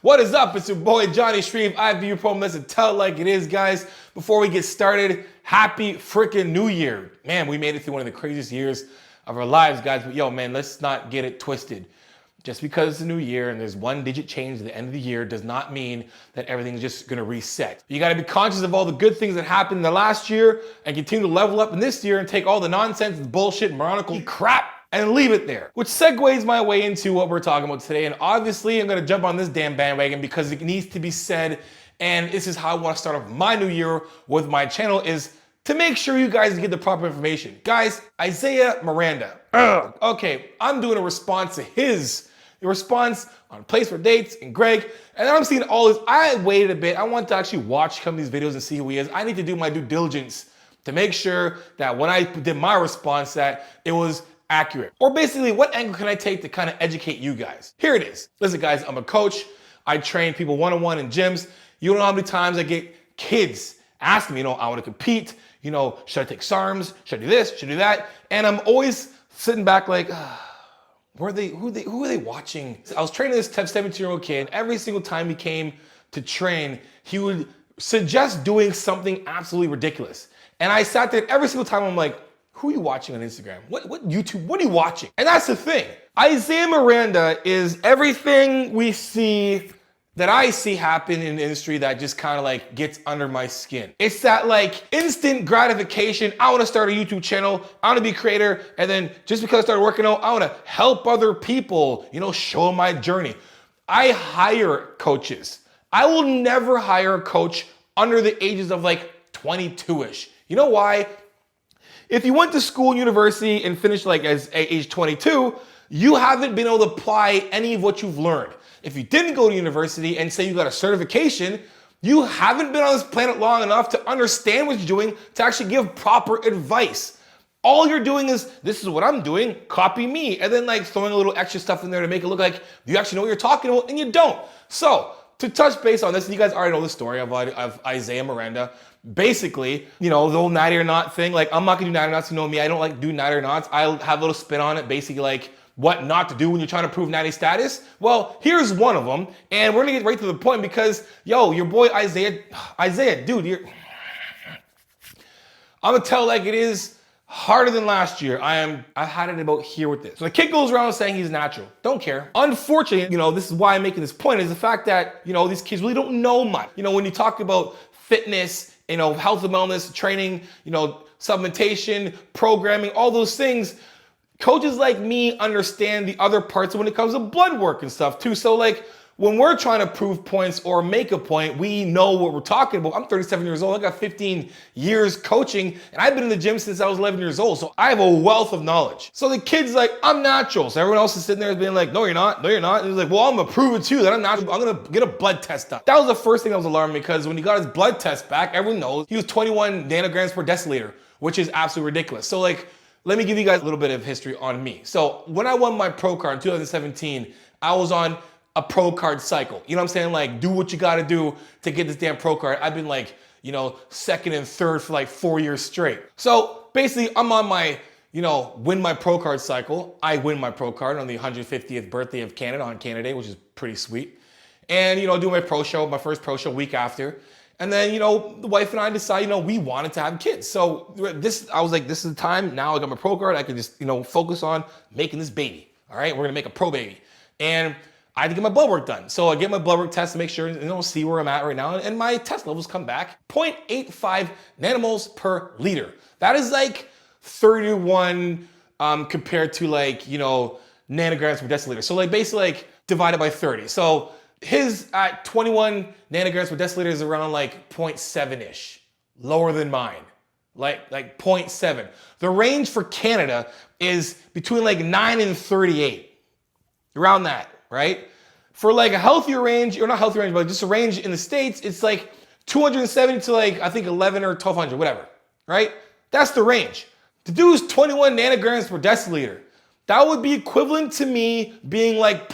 What is up? It's your boy Johnny Shreve. I have you from Let's Tell It Like It Is, guys. Before we get started, happy freaking New Year. Man, we made it through one of the craziest years of our lives, guys. But yo, man, let's not get it twisted. Just because it's a new year and there's one digit change at the end of the year does not mean that everything's just gonna reset. You gotta be conscious of all the good things that happened in the last year and continue to level up in this year and take all the nonsense and bullshit and moronical crap and leave it there. Which segues my way into what we're talking about today. And obviously I'm gonna jump on this damn bandwagon because it needs to be said. And this is how I wanna start off my new year with my channel, is to make sure you guys get the proper information. Guys, Isaiah Marandas. Okay, I'm doing a response to his response on Place for Dates and Greg. And I'm seeing all this. I waited a bit. I want to actually watch some of these videos and see who he is. I need to do my due diligence to make sure that when I did my response that it was accurate. Or basically, what angle can I take to kind of educate you guys? Here it is. Listen, guys, I'm a coach. I train people one-on-one in gyms. You don't know how many times I get kids asking me, I want to compete. Should I take SARMs? Should I do this? Should I do that? And I'm always sitting back like, who are they watching? I was training this 17-year-old kid. Every single time he came to train, he would suggest doing something absolutely ridiculous. And I sat there every single time, I'm like, who are you watching on Instagram? What YouTube, what are you watching? And that's the thing. Isaiah Marandas is everything we see that I see happen in the industry that just kind of like gets under my skin. It's that like instant gratification. I want to start a YouTube channel. I want to be a creator. And then just because I started working out, I want to help other people, show them my journey. I hire coaches. I will never hire a coach under the ages of like 22-ish. You know why? If you went to school, university, and finished like as age 22, you haven't been able to apply any of what you've learned. If you didn't go to university and say you got a certification, you haven't been on this planet long enough to understand what you're doing to actually give proper advice. All you're doing is, this is what I'm doing, copy me, and then like throwing a little extra stuff in there to make it look like you actually know what you're talking about, and you don't. So, to touch base on this, and you guys already know the story of Isaiah Marandas. Basically, the old Natty or not thing, like I'm not gonna do Natty or nots, you know me, I don't like do Natty or nots. I'll have a little spin on it, basically like what not to do when you're trying to prove Natty status. Well, here's one of them, and we're gonna get right to the point because, your boy Isaiah, dude, I'm gonna tell like it is, harder than last year. I had it about here with this. So the kid goes around saying he's natural. Don't care. Unfortunately, this is why I'm making this point, is the fact that, these kids really don't know much. When you talk about fitness, health and wellness, training, supplementation, programming, all those things, coaches like me understand the other parts when it comes to blood work and stuff too. So like when we're trying to prove points or make a point, we know what we're talking about. I'm 37 years old. I got 15 years coaching, and I've been in the gym since I was 11 years old. So I have a wealth of knowledge. So the kid's like, I'm natural. So everyone else is sitting there being like, no, you're not. No, you're not. And he's like, well, I'm gonna prove it to you that I'm natural. I'm gonna get a blood test done. That was the first thing that was alarming, because when he got his blood test back, everyone knows he was 21 nanograms per deciliter, which is absolutely ridiculous. So like, let me give you guys a little bit of history on me. So when I won my pro card in 2017, I was on a pro card cycle. You know what I'm saying? Like, do what you gotta do to get this damn pro card. I've been like, second and third for like 4 years straight. So basically I'm on my, win my pro card cycle. I win my pro card on the 150th birthday of Canada on Canada Day, which is pretty sweet. And, do my pro show, my first pro show week after. And then, the wife and I decided, we wanted to have kids. So I was like, this is the time. Now I got my pro card. I can just, focus on making this baby. All right, we're gonna make a pro baby. And I had to get my blood work done. So I get my blood work test to make sure, see where I'm at right now. And my test levels come back 0.85 nanomoles per liter. That is like 31 compared to like, nanograms per deciliter. So like basically like divided by 30. So his at 21 nanograms per deciliter is around like 0.7-ish, lower than mine, like 0.7. The range for Canada is between like 9 and 38, around that, right? For like a healthier range, or not healthy range, but just a range in the States, it's like 270 to like, I think 11 or 1200, whatever, right? That's the range. To do is 21 nanograms per deciliter. That would be equivalent to me being like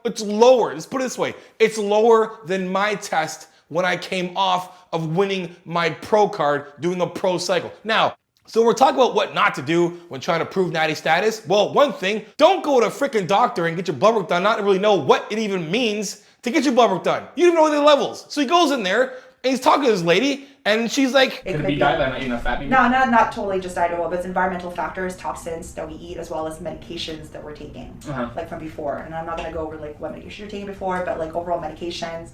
it's lower. Let's put it this way. It's lower than my test when I came off of winning my pro card, doing a pro cycle. Now, so we're talking about what not to do when trying to prove natty status. Well, one thing, don't go to a freaking doctor and get your blood work done, not really know what it even means to get your blood work done. You don't know the levels. So he goes in there and he's talking to this lady and she's like, Could it be diet by not eating enough fat maybe? No, not totally just diet, but it's environmental factors, toxins that we eat, as well as medications that we're taking, like from before. And I'm not going to go over like what medication you're taking before, but like overall medications,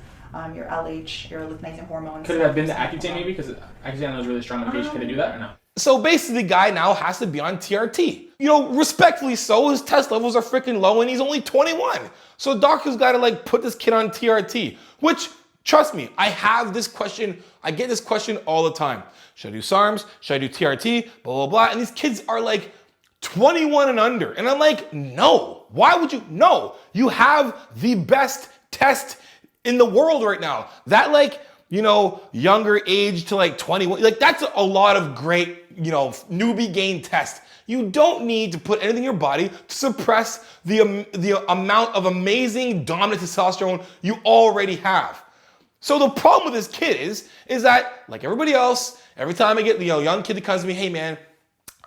your LH, your luteinizing hormones. Could it have been the Accutane maybe? Because Accutane knows really strong medication. Could it do that or no? so basically the guy now has to be on TRT. You know, respectfully so, his test levels are freaking low and he's only 21. So doctors got to like put this kid on TRT, which, trust me, I have this question, I get this question all the time. Should I do SARMs? Should I do TRT? Blah, blah, blah. And these kids are like 21 and under. And I'm like, no. Why would you? No. You have the best test in the world right now. That like, you know, younger age to like 21, like that's a lot of great, you know, newbie gain test. You don't need to put anything in your body to suppress the amount of amazing dominant testosterone you already have. So the problem with this kid is that, like everybody else, every time I get the young kid that comes to me, hey man,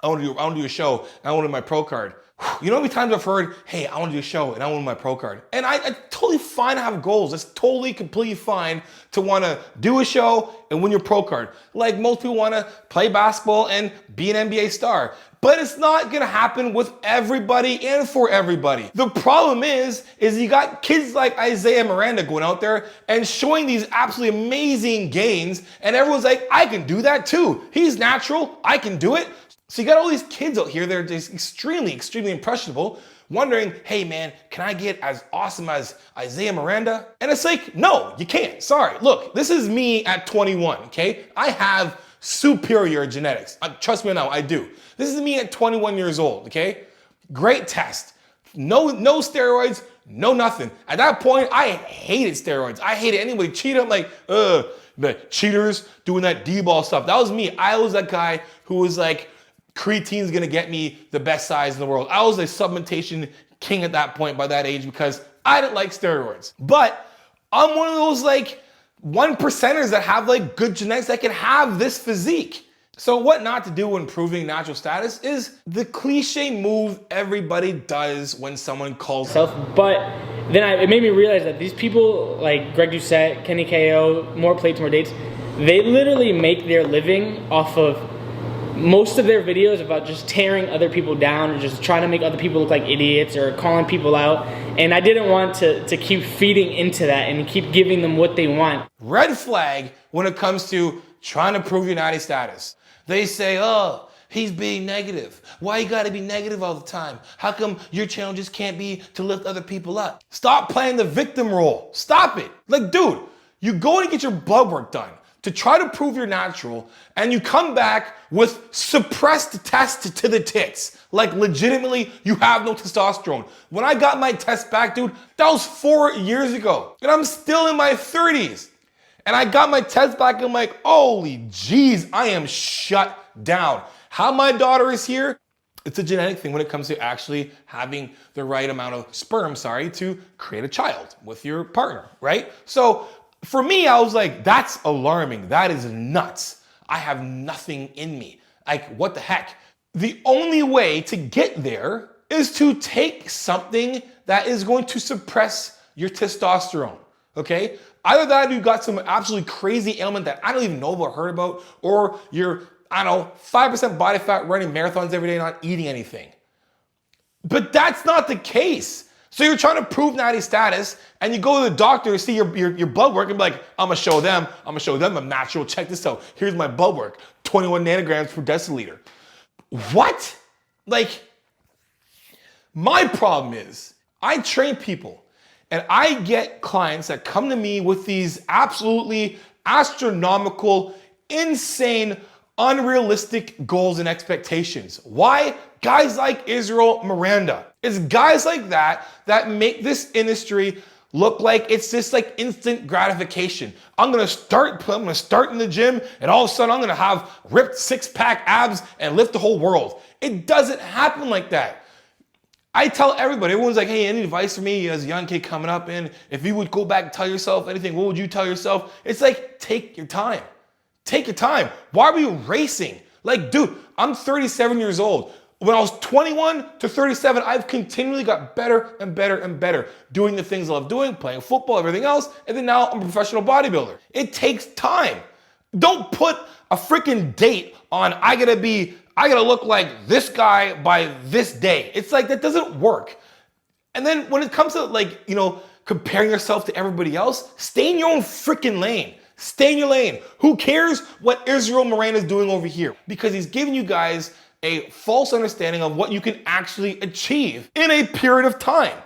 I want to do a show, and I want to do my pro card. You know how many times I've heard, hey, I want to do a show and I want my pro card. And I totally fine to have goals. It's totally, completely fine to want to do a show and win your pro card. Like most people want to play basketball and be an NBA star. But it's not going to happen with everybody and for everybody. The problem is you got kids like Isaiah Marandas going out there and showing these absolutely amazing gains. And everyone's like, I can do that too. He's natural. I can do it. So you got all these kids out here, they're just extremely, extremely impressionable, wondering, hey man, can I get as awesome as Isaiah Marandas? And it's like, no, you can't. Sorry. Look, this is me at 21, okay? I have superior genetics. Trust me now, I do. This is me at 21 years old, okay? Great test. No steroids, no nothing. At that point, I hated steroids. I hated anybody cheating. I'm like, but cheaters doing that D-ball stuff. That was me. I was that guy who was like, creatine's gonna get me the best size in the world. I was a supplementation king at that point by that age because I didn't like steroids. But I'm one of those like 1%ers that have like good genetics that can have this physique. So what not to do when proving natural status is the cliche move everybody does when someone calls self. But then it made me realize that these people like Greg Doucette, Kenny KO, More Plates, More Dates, they literally make their living off of most of their videos about just tearing other people down or just trying to make other people look like idiots or calling people out. And I didn't want to keep feeding into that and keep giving them what they want. Red flag when it comes to trying to prove your natty status. They say, oh, he's being negative. Why you gotta be negative all the time? How come your channel just can't be to lift other people up? Stop playing the victim role. Stop it. Like, dude, you go and get your blood work done to try to prove you're natural, and you come back with suppressed tests to the tits. Like legitimately, you have no testosterone. When I got my test back, dude, that was 4 years ago. And I'm still in my 30s. And I got my test back and I'm like, holy jeez, I am shut down. How my daughter is here, it's a genetic thing when it comes to actually having the right amount of sperm, to create a child with your partner, right? So for me, I was like, that's alarming. That is nuts. I have nothing in me. Like, what the heck? The only way to get there is to take something that is going to suppress your testosterone, okay? Either that or you got some absolutely crazy ailment that I don't even know about or heard about, or you're, 5% body fat running marathons every day, not eating anything. But that's not the case. So you're trying to prove natty status, and you go to the doctor to see your blood work and be like, I'm gonna show them I'm natural. Check this out. Here's my blood work, 21 nanograms per deciliter. What? Like, my problem is I train people and I get clients that come to me with these absolutely astronomical, insane, unrealistic goals and expectations. Why? Guys like Isaiah Marandas. It's guys like that that make this industry look like it's just like instant gratification. I'm gonna start in the gym and all of a sudden I'm gonna have ripped 6-pack abs and lift the whole world. It doesn't happen like that. I tell everybody, everyone's like, hey, any advice for me as a young kid coming up? And if you would go back and tell yourself anything, what would you tell yourself? It's like, take your time. Take your time. Why are we racing? Like, dude, I'm 37 years old. When I was 21 to 37, I've continually got better and better and better doing the things I love doing, playing football, everything else, and then now I'm a professional bodybuilder. It takes time. Don't put a freaking date on I gotta look like this guy by this day. It's like that doesn't work. And then when it comes to like, comparing yourself to everybody else, stay in your own freaking lane. Stay in your lane. Who cares what Isaiah Marandas is doing over here? Because he's giving you guys a false understanding of what you can actually achieve in a period of time.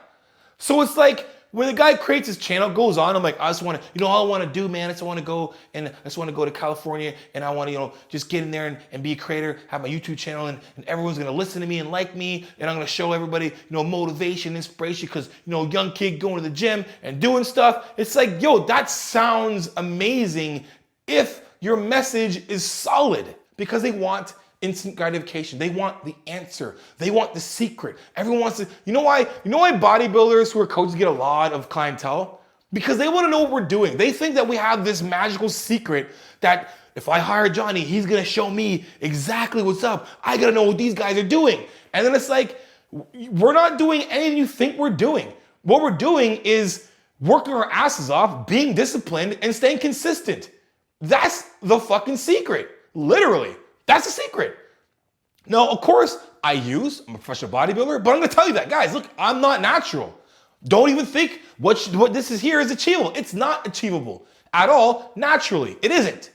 So it's like when the guy creates his channel, goes on, I'm like, I just want to, all I want to do, man, I just want to go to California and I want to, just get in there and be a creator, have my YouTube channel and everyone's going to listen to me and like me and I'm going to show everybody, motivation, inspiration because, young kid going to the gym and doing stuff. It's like, that sounds amazing if your message is solid because they want instant gratification. They want the answer. They want the secret. Everyone wants to, you know why bodybuilders who are coaches get a lot of clientele? Because they want to know what we're doing. They think that we have this magical secret that if I hire Johnny, he's going to show me exactly what's up. I got to know what these guys are doing. And then it's like, we're not doing anything you think we're doing. What we're doing is working our asses off, being disciplined, and staying consistent. That's the fucking secret. Literally. That's the secret. Now, of course, I'm a professional bodybuilder, but I'm gonna tell you that, guys, look, I'm not natural. Don't even think what this is here is achievable. It's not achievable at all naturally. It isn't.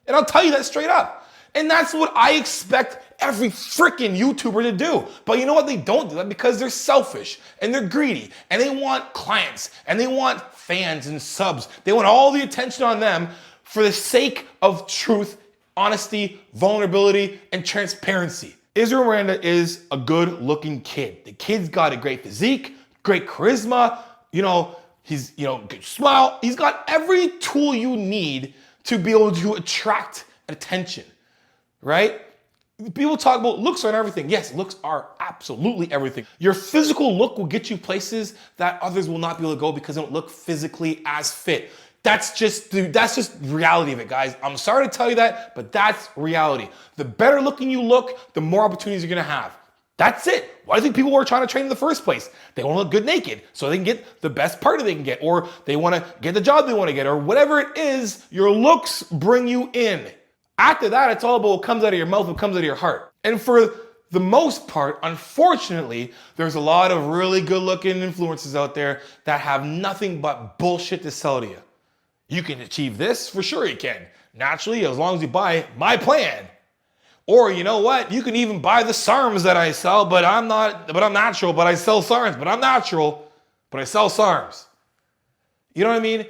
And I'll tell you that straight up. And that's what I expect every freaking YouTuber to do. But you know what? They don't do that because they're selfish and they're greedy and they want clients and they want fans and subs. They want all the attention on them for the sake of truth, honesty, vulnerability, and transparency. Isaiah Miranda is a good-looking kid. The kid's got a great physique, great charisma, he's, good smile. He's got every tool you need to be able to attract attention, right? People talk about looks and everything. Yes, looks are absolutely everything. Your physical look will get you places that others will not be able to go because they don't look physically as fit. That's just reality of it, guys. I'm sorry to tell you that, but that's reality. The better looking you look, the more opportunities you're gonna have. That's it. Why do you think people were trying to train in the first place? They want to look good naked so they can get the best party they can get, or they want to get the job they want to get, or whatever it is, your looks bring you in. After that, it's all about what comes out of your mouth, what comes out of your heart. And for the most part, unfortunately, there's a lot of really good looking influencers out there that have nothing but bullshit to sell to you. You can achieve this, for sure you can. Naturally, as long as you buy my plan. Or you know what? You can even buy the SARMs that I sell, but I'm natural, but I sell SARMs, but I'm natural, but I sell SARMs. You know what I mean?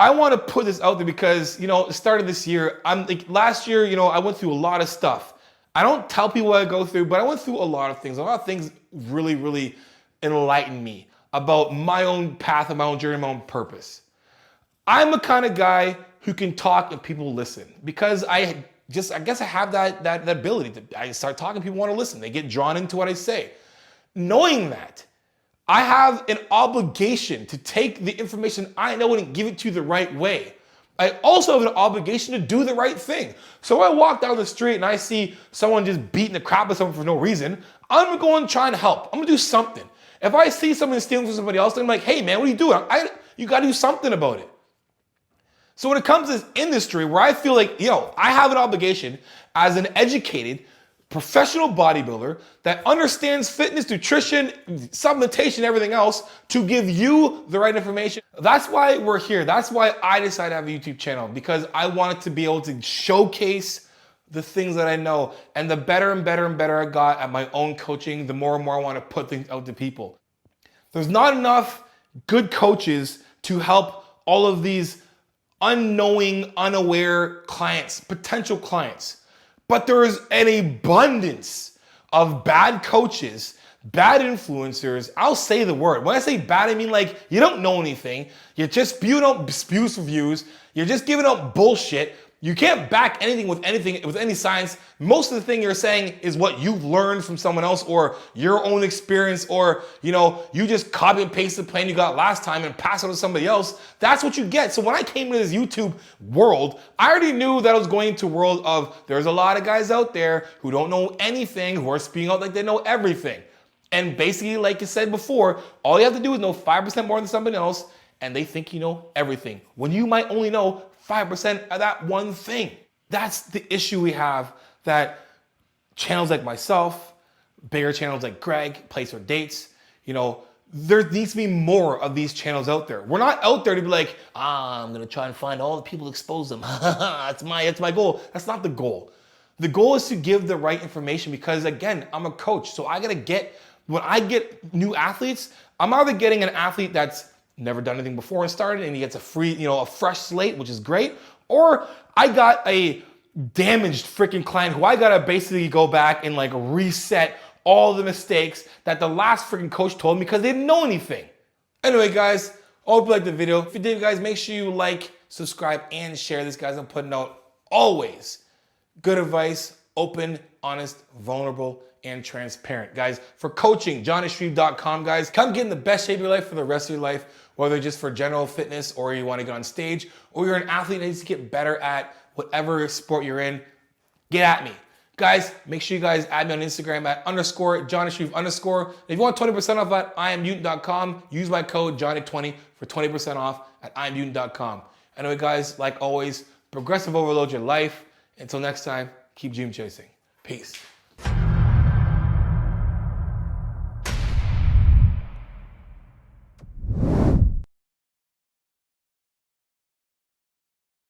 I want to put this out there because, the start of this year, last year, I went through a lot of stuff. I don't tell people what I go through, but I went through a lot of things. A lot of things really, really enlightened me about my own path and my own journey, my own purpose. I'm a kind of guy who can talk and people listen because I guess I have that ability. I start talking, people want to listen. They get drawn into what I say. Knowing that, I have an obligation to take the information I know and give it to you the right way. I also have an obligation to do the right thing. So I walk down the street and I see someone just beating the crap out of someone for no reason, I'm gonna go and try and help. I'm gonna do something. If I see someone stealing from somebody else, then I'm like, hey man, what are you doing? You gotta do something about it. So when it comes to this industry where I feel like, I have an obligation as an educated professional bodybuilder that understands fitness, nutrition, supplementation, everything else to give you the right information. That's why we're here. That's why I decided to have a YouTube channel because I wanted to be able to showcase the things that I know. And the better and better and better I got at my own coaching, the more and more I want to put things out to people. There's not enough good coaches to help all of these unknowing, unaware clients, potential clients. But there is an abundance of bad coaches, bad influencers. I'll say the word. When I say bad, I mean you don't know anything. You're just spewing out spews reviews. You're just giving out bullshit. You can't back anything with any science. Most of the thing you're saying is what you've learned from someone else or your own experience, or you just copy and paste the plan you got last time and pass it to somebody else. That's what you get. So when I came into this YouTube world, I already knew that I was going into a world of there's a lot of guys out there who don't know anything, who are speaking out like they know everything. And basically, like I said before, all you have to do is know 5% more than somebody else, and they think you know everything, when you might only know 5% of that one thing. That's the issue we have, that channels like myself, bigger channels like Greg, Place or Dates, there needs to be more of these channels out there. We're not out there to be like, I'm gonna try and find all the people, expose them. That's my goal. That's not the goal. The goal is to give the right information, because again, I'm a coach. So when I get new athletes, I'm either getting an athlete that's never done anything before and started, and he gets a fresh slate, which is great. Or I got a damaged freaking client who I gotta basically go back and reset all the mistakes that the last freaking coach told me because they didn't know anything. Anyway, guys, I hope you liked the video. If you did, guys, make sure you like, subscribe, and share this, guys. I'm putting out always good advice, open, honest, vulnerable, and transparent. Guys, for coaching, johnnyshreve.com, guys. Come get in the best shape of your life for the rest of your life, whether just for general fitness or you want to get on stage or you're an athlete that needs to get better at whatever sport you're in. Get at me. Guys, make sure you guys add me on Instagram at _JohnnyShreve_. If you want 20% off at IamMutant.com, use my code Johnny20 for 20% off at IamMutant.com. Anyway, guys, like always, progressive overload your life. Until next time, keep dream chasing. Peace.